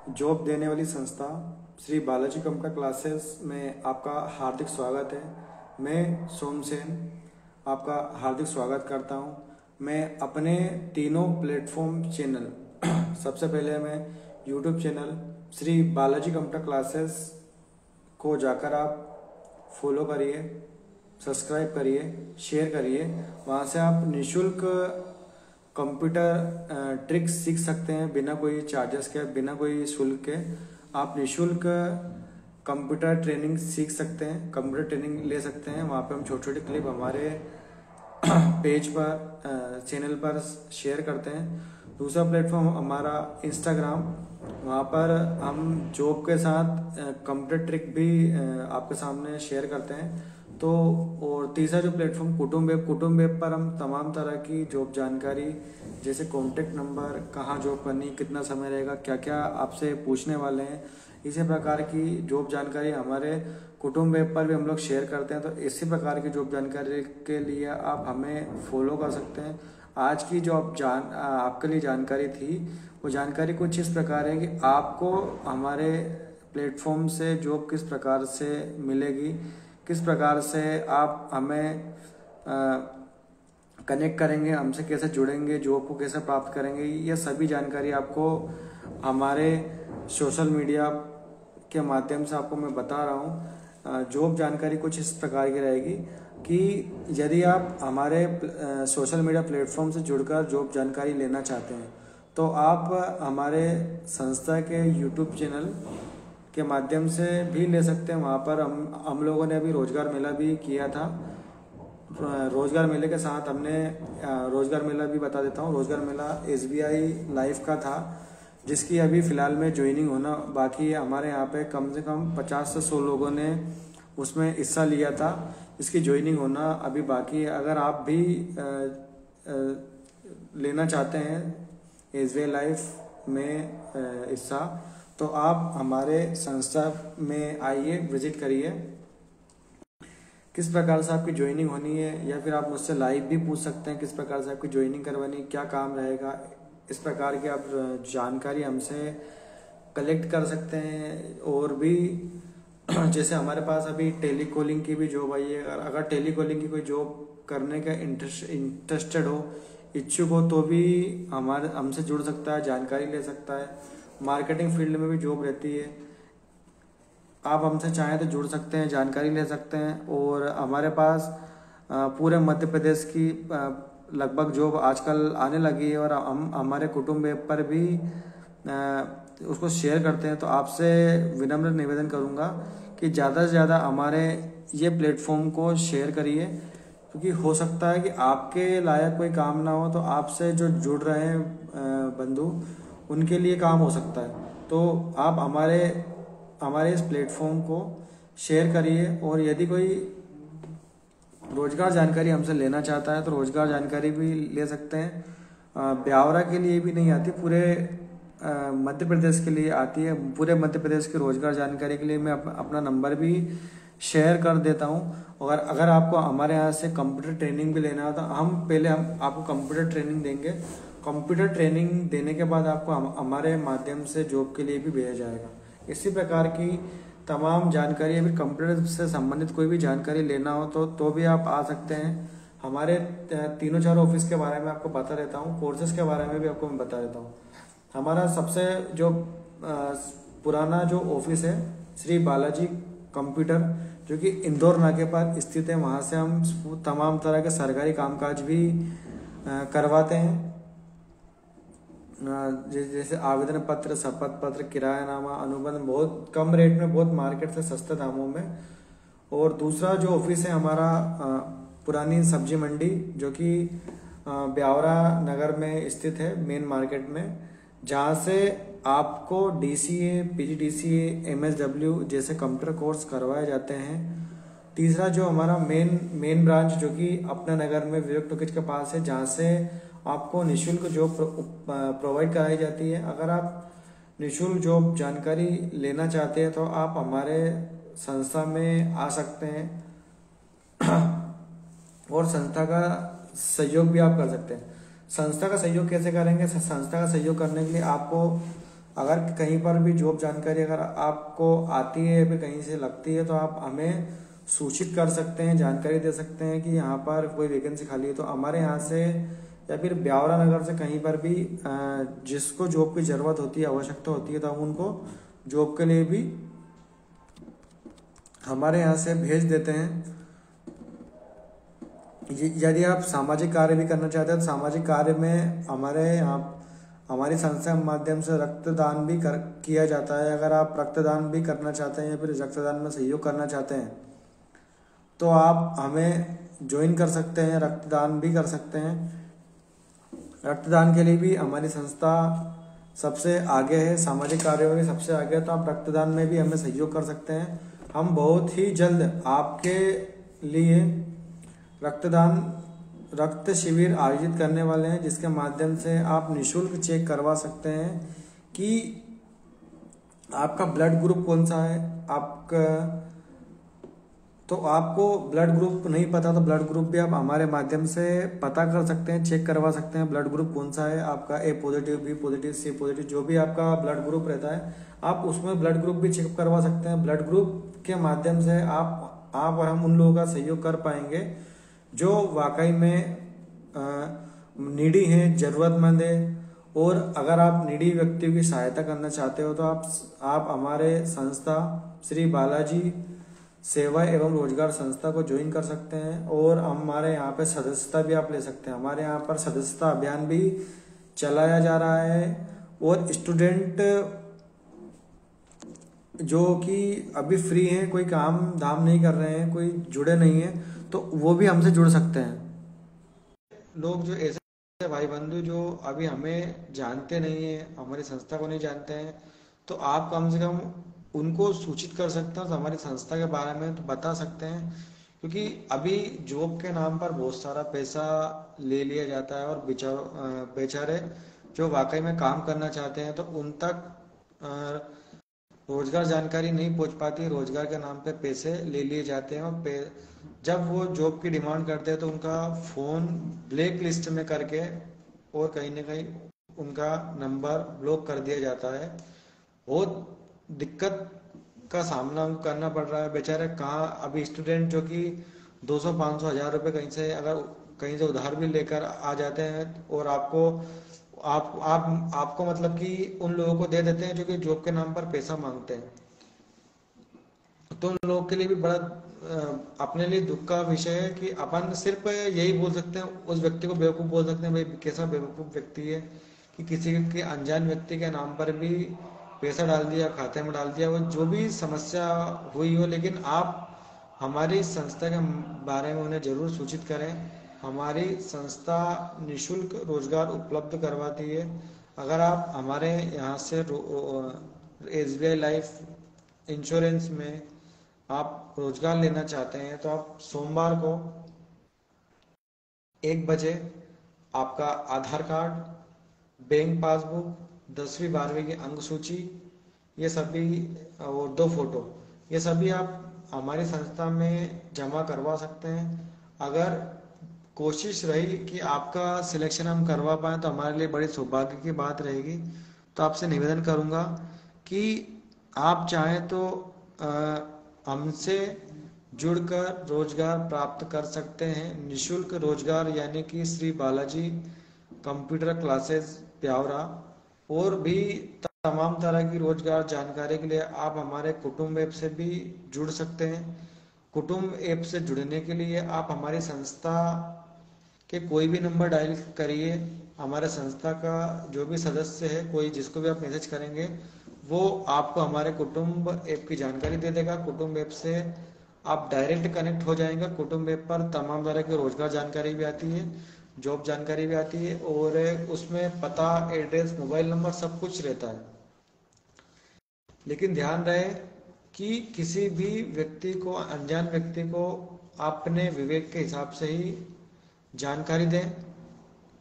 Job देने वाली संस्था श्री बालाजी कंप्यूटर क्लासेस में आपका हार्दिक स्वागत है। मैं सोम सेन आपका हार्दिक स्वागत करता हूं। मैं अपने तीनों प्लेटफॉर्म चैनल सबसे पहले मैं YouTube channel Shri Balaji computer classes को जाकर आप फॉलो करिए, सब्सक्राइब करिए, शेयर करिए। वहाँ से आप निःशुल्क कंप्यूटर ट्रिक्स सीख सकते हैं बिना कोई चार्जेस के, बिना कोई शुल्क के। आप निःशुल्क कंप्यूटर ट्रेनिंग सीख सकते हैं, कंप्यूटर ट्रेनिंग ले सकते हैं। वहाँ पे हम छोटे छोटे क्लिप हमारे पेज पर चैनल पर शेयर करते हैं। दूसरा प्लेटफॉर्म हमारा इंस्टाग्राम, वहाँ पर हम जॉब के साथ कंप्यूटर ट्रिक भी आपके सामने शेयर करते हैं। तो और तीसरा जो प्लेटफॉर्म कुटुंब वेब पर हम तमाम तरह की जॉब जानकारी जैसे कॉन्टेक्ट नंबर, कहाँ जॉब करनी, कितना समय रहेगा, क्या क्या आपसे पूछने वाले हैं, इसी प्रकार की जॉब जानकारी हमारे कुटुंब वेब पर भी हम लोग शेयर करते हैं। तो इसी प्रकार की जॉब जानकारी के लिए आप हमें फॉलो कर सकते हैं। आज की जो आपके लिए जानकारी थी वो जानकारी कुछ इस प्रकार है कि आपको हमारे प्लेटफॉर्म से जॉब किस प्रकार से मिलेगी, किस प्रकार से आप हमें कनेक्ट करेंगे, हमसे कैसे जुड़ेंगे, जॉब को कैसे प्राप्त करेंगे, ये सभी जानकारी आपको हमारे सोशल मीडिया के माध्यम से आपको मैं बता रहा हूँ। जॉब जानकारी कुछ इस प्रकार की रहेगी कि यदि आप हमारे सोशल मीडिया प्लेटफॉर्म से जुड़कर जॉब जानकारी लेना चाहते हैं तो आप हमारे संस्था के यूट्यूब चैनल के माध्यम से भी ले सकते हैं। वहाँ पर हम लोगों ने अभी रोजगार मेला भी किया था। रोजगार मेले के साथ हमने रोजगार मेला भी बता देता हूँ। रोजगार मेला SBI लाइव का था, जिसकी अभी फ़िलहाल में ज्वाइनिंग होना बाकी है। हमारे यहाँ पे कम से कम 50 से 100 लोगों ने उसमें हिस्सा लिया था। इसकी ज्वाइनिंग होना अभी बाकी है। अगर आप भी लेना चाहते हैं SBI लाइव में हिस्सा, तो आप हमारे संस्था में आइए, विजिट करिए। किस प्रकार से आपकी ज्वाइनिंग होनी है, या फिर आप मुझसे लाइव भी पूछ सकते हैं किस प्रकार से आपकी ज्वाइनिंग करवानी, क्या काम रहेगा, इस प्रकार की आप जानकारी हमसे कलेक्ट कर सकते हैं। और भी जैसे हमारे पास अभी टेलीकॉलिंग की भी जॉब आई है। अगर टेलीकॉलिंग की कोई जॉब करने का इंटरेस्टेड हो, इच्छुक हो, तो भी हमसे जुड़ सकता है, जानकारी ले सकता है। मार्केटिंग फील्ड में भी जॉब रहती है, आप हमसे चाहें तो जुड़ सकते हैं, जानकारी ले सकते हैं। और हमारे पास पूरे मध्य प्रदेश की लगभग जॉब आजकल आने लगी है, और हम हमारे कुटुंब वेब पर भी उसको शेयर करते हैं। तो आपसे विनम्र निवेदन करूंगा कि ज़्यादा से ज़्यादा हमारे ये प्लेटफॉर्म को शेयर करिए, क्योंकि हो सकता है कि आपके लायक कोई काम ना हो तो आपसे जो जुड़ रहे हैं बंधु, उनके लिए काम हो सकता है। तो आप हमारे इस प्लेटफॉर्म को शेयर करिए। और यदि कोई रोजगार जानकारी हमसे लेना चाहता है तो रोजगार जानकारी भी ले सकते हैं। ब्यावरा के लिए भी नहीं आती, पूरे मध्य प्रदेश के लिए आती है। पूरे मध्य प्रदेश की रोजगार जानकारी के लिए मैं अपना नंबर भी शेयर कर देता हूँ। और अगर आपको हमारे यहाँ से कंप्यूटर ट्रेनिंग भी लेना हो तो हम आपको कंप्यूटर ट्रेनिंग देंगे। कंप्यूटर ट्रेनिंग देने के बाद आपको हमारे माध्यम से जॉब के लिए भी भेजा जाएगा। इसी प्रकार की तमाम जानकारी, अगर कंप्यूटर से संबंधित कोई भी जानकारी लेना हो तो भी आप आ सकते हैं। हमारे 3-4 ऑफिस के बारे में आपको बता देता हूँ, कोर्सेज के बारे में भी आपको मैं बता देता हूँ। हमारा सबसे जो पुराना जो ऑफिस है श्री बालाजी कंप्यूटर, जो कि इंदौर नाके पर स्थित है। वहाँ से हम तमाम तरह के सरकारी कामकाज भी करवाते हैं, जैसे आवेदन पत्र, शपथ पत्र, किरायानामा, अनुबंध, बहुत कम रेट में, बहुत मार्केट से सस्ते दामों में। और दूसरा जो ऑफिस है हमारा पुरानी सब्जी मंडी, जो कि ब्यावरा नगर में स्थित है, मेन मार्केट में, जहाँ से आपको DCA, PGDCA, MSW जैसे कंप्यूटर कोर्स करवाए जाते हैं। तीसरा जो हमारा मेन ब्रांच, जो कि अपना नगर में विवेक टॉकीज के पास है, जहाँ से आपको निःशुल्क जॉब प्रोवाइड कराई जाती है। अगर आप निःशुल्क जॉब जानकारी लेना चाहते हैं तो आप हमारे संस्था में आ सकते हैं और संस्था का सहयोग भी आप कर सकते हैं। संस्था का सहयोग कैसे करेंगे? संस्था का सहयोग करने के लिए आपको अगर कहीं पर भी जॉब जानकारी अगर आपको आती है या फिर कहीं से लगती है तो आप हमें सूचित कर सकते हैं, जानकारी दे सकते हैं कि यहाँ पर कोई वैकेंसी खाली है। तो हमारे यहाँ से या फिर ब्यावरा नगर से कहीं पर भी जिसको जॉब की ज़रूरत होती है, आवश्यकता होती है, तो हम उनको जॉब के लिए भी हमारे यहाँ से भेज देते हैं। यदि आप सामाजिक कार्य भी करना चाहते हैं तो सामाजिक कार्य में हमारे यहाँ हमारी संस्था के माध्यम से रक्तदान भी किया जाता है। अगर आप रक्तदान भी करना चाहते हैं या फिर रक्तदान में सहयोग करना चाहते हैं तो आप हमें ज्वाइन कर सकते हैं, रक्तदान भी कर सकते हैं। रक्तदान के लिए भी हमारी संस्था सबसे आगे है, सामाजिक कार्यों में भी सबसे आगे है, तो आप रक्तदान में भी हमें सहयोग कर सकते हैं। हम बहुत ही जल्द आपके लिए रक्त शिविर आयोजित करने वाले हैं, जिसके माध्यम से आप निःशुल्क चेक करवा सकते हैं कि आपका ब्लड ग्रुप कौन सा है। तो आपको ब्लड ग्रुप नहीं पता तो ब्लड ग्रुप भी आप हमारे माध्यम से पता कर सकते हैं, चेक करवा सकते हैं ब्लड ग्रुप कौन सा है आपका। ए पॉजिटिव, बी पॉजिटिव, सी पॉजिटिव, जो भी आपका ब्लड ग्रुप रहता है आप उसमें ब्लड ग्रुप भी चेक करवा सकते हैं। ब्लड ग्रुप के माध्यम से आप और हम उन लोगों का सहयोग कर पाएंगे जो वाकई में नीडी हैं, ज़रूरतमंद है। और अगर आप नीडी व्यक्तियों की सहायता करना चाहते हो तो आप हमारे संस्था श्री बालाजी सेवा एवं रोजगार संस्था को ज्वाइन कर सकते हैं और हमारे यहाँ पे सदस्यता भी आप ले सकते हैं। हमारे यहाँ पर सदस्यता अभियान भी चलाया जा रहा है और स्टूडेंट जो कि अभी फ्री हैं, कोई काम धाम नहीं कर रहे हैं, कोई जुड़े नहीं हैं, तो वो भी हमसे जुड़ सकते हैं। लोग जो ऐसे भाई बंधु जो अभी हमें जानते नहीं है, हमारी संस्था को नहीं जानते हैं, तो आप कम से कम उनको सूचित कर सकते हैं, तो हमारी संस्था के बारे में तो बता सकते हैं। क्योंकि अभी जॉब के नाम पर बहुत सारा पैसा ले लिया जाता है और बेचारे जो वाकई में काम करना चाहते हैं तो उन तक रोजगार जानकारी नहीं पहुंच पाती। रोजगार के नाम पे पैसे ले लिए जाते हैं और जब वो जॉब की डिमांड करते हैं तो उनका फोन ब्लैक लिस्ट में करके और कहीं ना कहीं उनका नंबर ब्लॉक कर दिया जाता है। बहुत दिक्कत का सामना करना पड़ रहा है। बेचारे कहाँ अभी स्टूडेंट जो कि 200-500 हज़ार रुपये कहीं से उधार भी लेकर आ जाते हैं और आपको मतलब कि उन लोगों को दे देते हैं जो कि जॉब के नाम पर पैसा मांगते हैं। तो उन लोगों के लिए भी बड़ा अपने लिए दुख का विषय है कि अपन सिर्फ यही बोल सकते हैं, उस व्यक्ति को बेवकूफ़ बोल सकते हैं। भाई कैसा बेवकूफ़ व्यक्ति है कि किसी के अनजान व्यक्ति के नाम पर भी पैसा डाल दिया, खाते में डाल दिया, वो जो भी समस्या हुई हो। लेकिन आप हमारी संस्था के बारे में उन्हें जरूर सूचित करें। हमारी संस्था निःशुल्क रोजगार उपलब्ध करवाती है। अगर आप हमारे यहाँ से SBI लाइफ इंश्योरेंस में आप रोजगार लेना चाहते हैं तो आप सोमवार को 1 बजे आपका आधार कार्ड, बैंक पासबुक, 10वीं 12वीं की अंक सूची, ये सभी और 2 फोटो, ये सभी आप हमारी संस्था में जमा करवा सकते हैं। अगर कोशिश रही कि आपका सिलेक्शन हम करवा पाएँ तो हमारे लिए बड़ी सौभाग्य की बात रहेगी। तो आपसे निवेदन करूंगा कि आप चाहें तो हमसे जुड़कर रोजगार प्राप्त कर सकते हैं। निःशुल्क रोजगार यानी कि श्री बालाजी कंप्यूटर क्लासेस ब्यावरा और भी तमाम तरह की रोजगार जानकारी के लिए आप हमारे कुटुंब ऐप से भी जुड़ सकते हैं। कुटुंब ऐप से जुड़ने के लिए आप हमारी संस्था के कोई भी नंबर डायल करिए। हमारे संस्था का जो भी सदस्य है, कोई जिसको भी आप मैसेज करेंगे वो आपको हमारे कुटुंब ऐप की जानकारी दे देगा। कुटुंब ऐप से आप डायरेक्ट कनेक्ट हो जाएंगे। कुटुंब ऐप पर तमाम तरह की रोजगार जानकारी भी आती है, जॉब जानकारी भी आती है और उसमें पता, एड्रेस, मोबाइल नंबर सब कुछ रहता है। लेकिन ध्यान रहे कि किसी भी व्यक्ति को, अनजान व्यक्ति को अपने विवेक के हिसाब से ही जानकारी दें।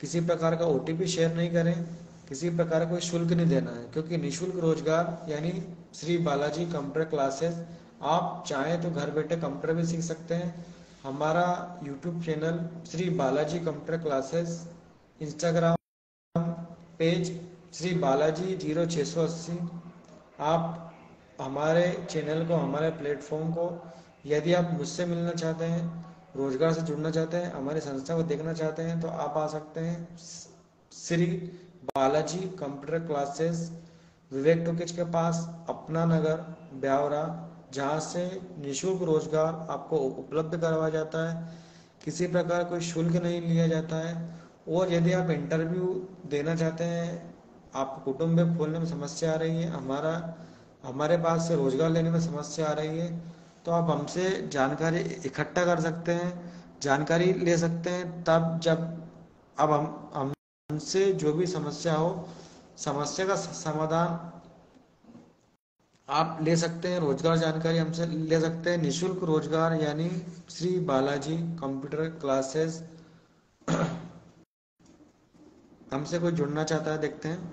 किसी प्रकार का OTP शेयर नहीं करें, किसी प्रकार का कोई शुल्क नहीं देना है, क्योंकि निःशुल्क रोजगार यानी श्री बालाजी कंप्यूटर क्लासेस, आप चाहें तो घर बैठे कंप्यूटर भी सीख सकते हैं। हमारा YouTube channel Shri Balaji computer classes, Instagram page Shri Balaji 0680। आप हमारे चैनल को, हमारे प्लेटफॉर्म को, यदि आप मुझसे मिलना चाहते हैं, रोजगार से जुड़ना चाहते हैं, हमारी संस्था को देखना चाहते हैं, तो आप आ सकते हैं श्री बालाजी कंप्यूटर क्लासेस, विवेक टॉकीज के पास, अपना नगर, ब्यावरा, जहाँ से निःशुल्क रोजगार आपको उपलब्ध करवाया जाता है। किसी प्रकार कोई शुल्क नहीं लिया जाता है। और यदि आप इंटरव्यू देना चाहते हैं, आपको कुटुंब खोलने में समस्या आ रही है, हमारे पास से रोजगार लेने में समस्या आ रही है, तो आप हमसे जानकारी इकट्ठा कर सकते हैं, जानकारी ले सकते हैं। तब जब अब हमसे जो भी समस्या हो, समस्या का समाधान आप ले सकते हैं, रोजगार जानकारी हमसे ले सकते हैं, निःशुल्क रोजगार, यानी श्री बालाजी कंप्यूटर क्लासेस। हमसे कोई जुड़ना चाहता है, देखते हैं।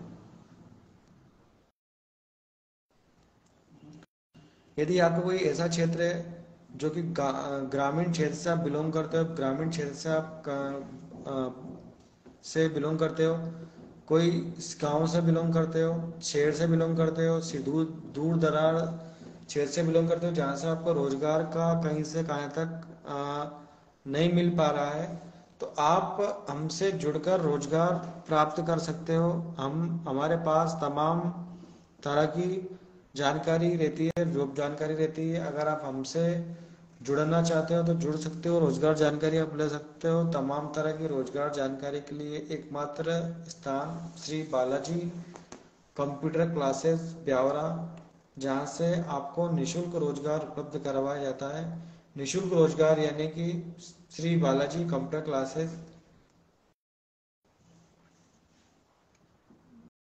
यदि आपको कोई ऐसा क्षेत्र है जो कि ग्रामीण क्षेत्र से आप बिलोंग करते हो, ग्रामीण क्षेत्र से आप से बिलोंग करते हो, कोई गांव से बिलोंग करते हो, शहर से बिलोंग करते हो, दूर दूर दरार क्षेत्र से बिलोंग करते हो, जहाँ से आपको रोजगार का कहीं से कहीं तक नहीं मिल पा रहा है, तो आप हमसे जुड़कर रोजगार प्राप्त कर सकते हो। हमारे पास तमाम तरह की जानकारी रहती है, जॉब जानकारी रहती है। अगर आप हमसे जुड़ना चाहते हो तो जुड़ सकते हो, रोजगार जानकारी आप ले सकते हो। तमाम तरह की रोजगार जानकारी के लिए एकमात्र स्थान श्री बालाजी कंप्यूटर क्लासेस ब्यावरा, जहाँ से आपको निःशुल्क रोजगार उपलब्ध करवाया जाता है। निःशुल्क रोजगार यानी कि श्री बालाजी कंप्यूटर क्लासेस